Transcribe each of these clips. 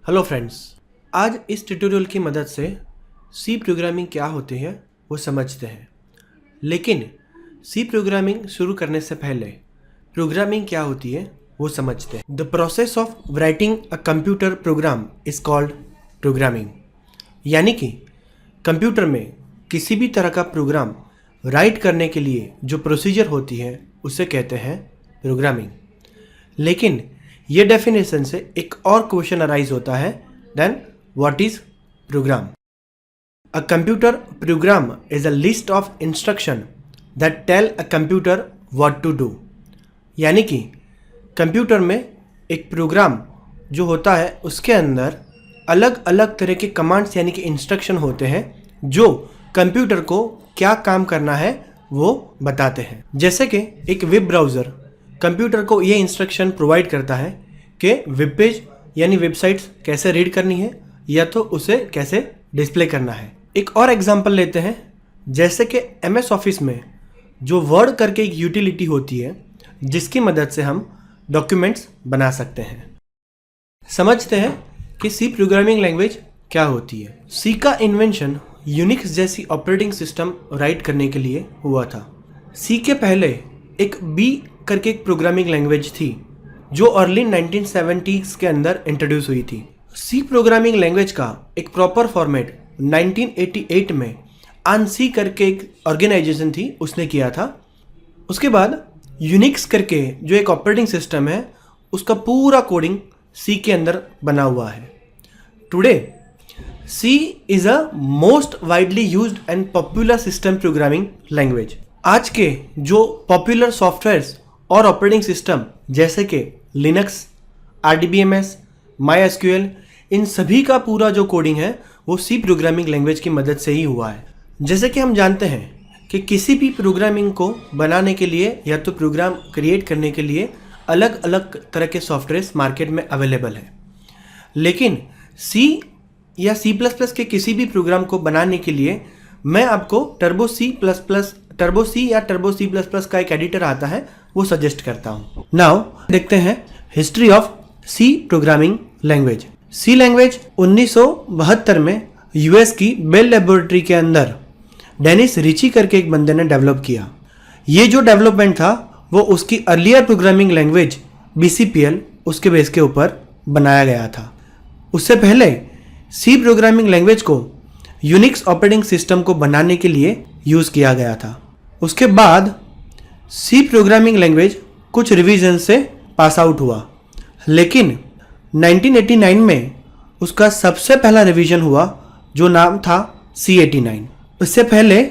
Hello friends, आज इस tutorial की मदद से सी प्रोग्रामिंग क्या होती है वो समझते हैं। लेकिन सी प्रोग्रामिंग शुरू करने से पहले प्रोग्रामिंग क्या होती है वो समझते हैं। The process of writing a computer program is called programming. यानी कि कंप्यूटर में किसी भी तरह का प्रोग्राम राइट करने के लिए जो प्रोसीजर होती है उसे कहते हैं प्रोग्रामिंग। लेकिन ये डेफिनेशन से एक और क्वेश्चन अराइज होता है, then what is program? A computer program is a list of instruction that tell a computer what to do. यानी कि कंप्यूटर में एक प्रोग्राम जो होता है उसके अंदर अलग अलग तरह के कमांड्स यानी कि इंस्ट्रक्शन होते हैं जो कंप्यूटर को क्या काम करना है वो बताते हैं। जैसे कि एक वेब ब्राउज़र कंप्यूटर को ये इंस्ट्रक्शन प्रोवाइड करता है कि वेब पेज यानी वेबसाइट्स कैसे रीड करनी है या तो उसे कैसे डिस्प्ले करना है। एक और एग्जांपल लेते हैं, जैसे कि MS ऑफिस में जो वर्ड करके एक यूटिलिटी होती है जिसकी मदद से हम डॉक्यूमेंट्स बना सकते हैं। समझते हैं कि सी प्रोग्रामिंग लैंग्वेज क्या होती है। सी का इन्वेंशन यूनिक्स जैसी ऑपरेटिंग सिस्टम राइट करने के लिए हुआ था। सी के पहले एक बी करके एक प्रोग्रामिंग लैंग्वेज थी जो अर्ली 1970s के अंदर इंट्रोड्यूस हुई थी। सी प्रोग्रामिंग लैंग्वेज का एक प्रॉपर फॉर्मेट 1988 में ANSI करके एक ऑर्गेनाइजेशन थी उसने किया था। उसके बाद यूनिक्स करके जो एक ऑपरेटिंग सिस्टम है उसका पूरा कोडिंग सी के अंदर बना हुआ है। Today C is a most widely used and popular system programming language. आज के जो पॉपुलर सॉफ्टवेयर्स और ऑपरेटिंग सिस्टम जैसे कि लिनक्स, RDBMS, MySQL, इन सभी का पूरा जो कोडिंग है वो सी प्रोग्रामिंग लैंग्वेज की मदद से ही हुआ है। जैसे कि हम जानते हैं कि किसी भी प्रोग्रामिंग को बनाने के लिए या तो प्रोग्राम क्रिएट करने के लिए अलग अलग तरह के सॉफ्टवेयर्स मार्केट में अवेलेबल है। लेकिन सी या C++ के किसी भी प्रोग्राम को बनाने के लिए मैं आपको टर्बो सी या टर्बो C++ का एक एडिटर आता है वो सजेस्ट करता हूँ। नाउ देखते हैं history of C programming language. C language 1972 में US की बेल लेबोरेटरी के अंदर डेनिस रिची करके एक बंदे ने डेवलप किया। ये जो डेवलपमेंट था वो उसकी अर्लियर प्रोग्रामिंग लैंग्वेज BCPL उसके बेस के ऊपर बनाया गया था। उससे पहले सी प्रोग्रामिंग लैंग्वेज को यूनिक्स ऑपरेटिंग सिस्टम को बनाने के लिए यूज़ किया गया था। उसके बाद सी प्रोग्रामिंग लैंग्वेज कुछ रिवीजन से पास आउट हुआ, लेकिन 1989 में उसका सबसे पहला रिवीजन हुआ जो नाम था C89। इससे पहले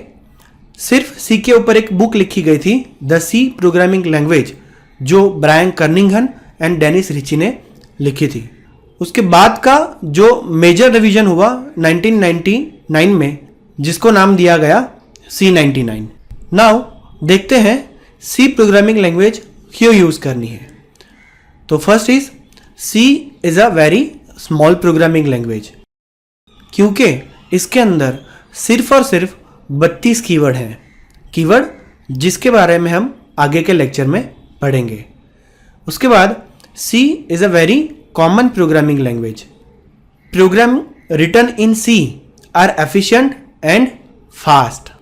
सिर्फ सी के ऊपर एक बुक लिखी गई थी, द सी प्रोग्रामिंग लैंग्वेज, जो ब्रायन कर्निंगहन एंड डेनिस रिची ने लिखी थी। उसके बाद का जो मेजर रिवीजन हुआ 1999 में जिसको नाम दिया गया C99। नाउ देखते हैं सी प्रोग्रामिंग लैंग्वेज क्यों यूज़ करनी है। तो first is C is a very small programming language, क्योंकि इसके अंदर सिर्फ और सिर्फ 32 कीवर्ड हैं। कीवर्ड जिसके बारे में हम आगे के लेक्चर में पढ़ेंगे। उसके बाद C is a very common programming language. Program written in C are efficient and fast.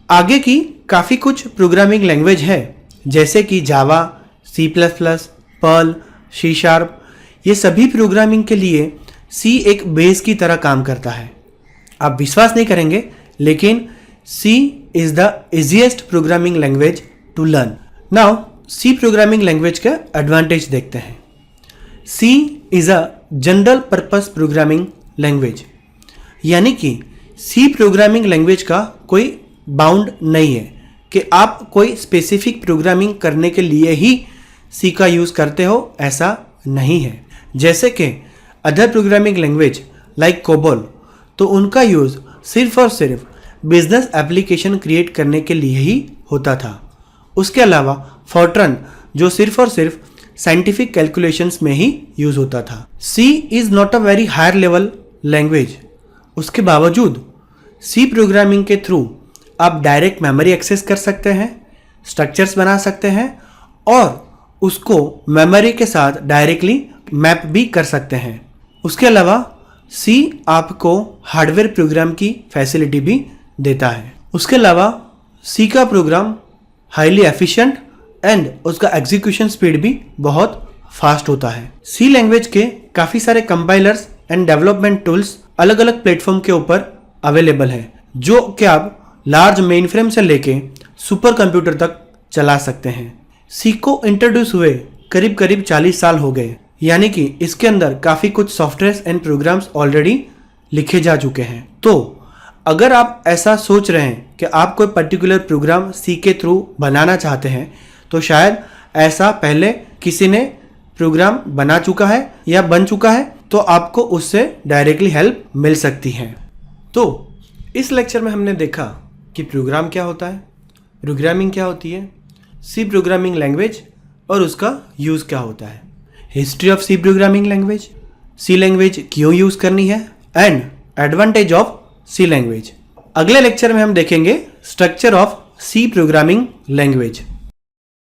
आगे की काफ़ी कुछ प्रोग्रामिंग लैंग्वेज है जैसे कि जावा, C++, पर्ल, C#। ये सभी प्रोग्रामिंग के लिए सी एक बेस की तरह काम करता है। आप विश्वास नहीं करेंगे, लेकिन C is the easiest programming language to learn. Now C programming language का एडवांटेज देखते हैं। C is a general purpose programming language, यानी कि सी प्रोग्रामिंग लैंग्वेज का कोई बाउंड नहीं है कि आप कोई स्पेसिफिक प्रोग्रामिंग करने के लिए ही सी का यूज़ करते हो, ऐसा नहीं है। जैसे कि other programming language like COBOL, तो उनका यूज़ सिर्फ और सिर्फ बिजनेस एप्लीकेशन क्रिएट करने के लिए ही होता था। उसके अलावा फॉर्ट्रन जो सिर्फ और सिर्फ साइंटिफिक कैलकुलेशंस में ही यूज़ होता था। C is not a very higher level language. उसके बावजूद सी प्रोग्रामिंग के थ्रू आप डायरेक्ट मेमोरी एक्सेस कर सकते हैं, स्ट्रक्चर्स बना सकते हैं और उसको मेमोरी के साथ डायरेक्टली मैप भी कर सकते हैं। उसके अलावा सी आपको हार्डवेयर प्रोग्राम की फैसिलिटी भी देता है। उसके अलावा सी का प्रोग्राम हाईली एफिशिएंट एंड उसका एग्जीक्यूशन स्पीड भी बहुत फास्ट होता है। सी लैंग्वेज के काफ़ी सारे कंपाइलर्स एंड डेवलपमेंट टूल्स अलग अलग प्लेटफॉर्म के ऊपर अवेलेबल है, जो कि आप लार्ज मेन फ्रेम से लेके सुपर कंप्यूटर तक चला सकते हैं। सी को इंट्रोड्यूस हुए करीब करीब 40 साल हो गए, यानी कि इसके अंदर काफ़ी कुछ सॉफ्टवेयर एंड प्रोग्राम्स ऑलरेडी लिखे जा चुके हैं। तो अगर आप ऐसा सोच रहे हैं कि आप कोई पर्टिकुलर प्रोग्राम सी के थ्रू बनाना चाहते हैं, तो शायद ऐसा पहले किसी ने प्रोग्राम बना चुका है या बन चुका है, तो आपको उससे डायरेक्टली हेल्प मिल सकती है। तो इस लेक्चर में हमने देखा कि प्रोग्राम क्या होता है, प्रोग्रामिंग क्या होती है, सी प्रोग्रामिंग लैंग्वेज और उसका यूज़ क्या होता है, history of C programming language, C language क्यों यूज़ करनी है and advantage of C language. अगले लेक्चर में हम देखेंगे structure of C programming language.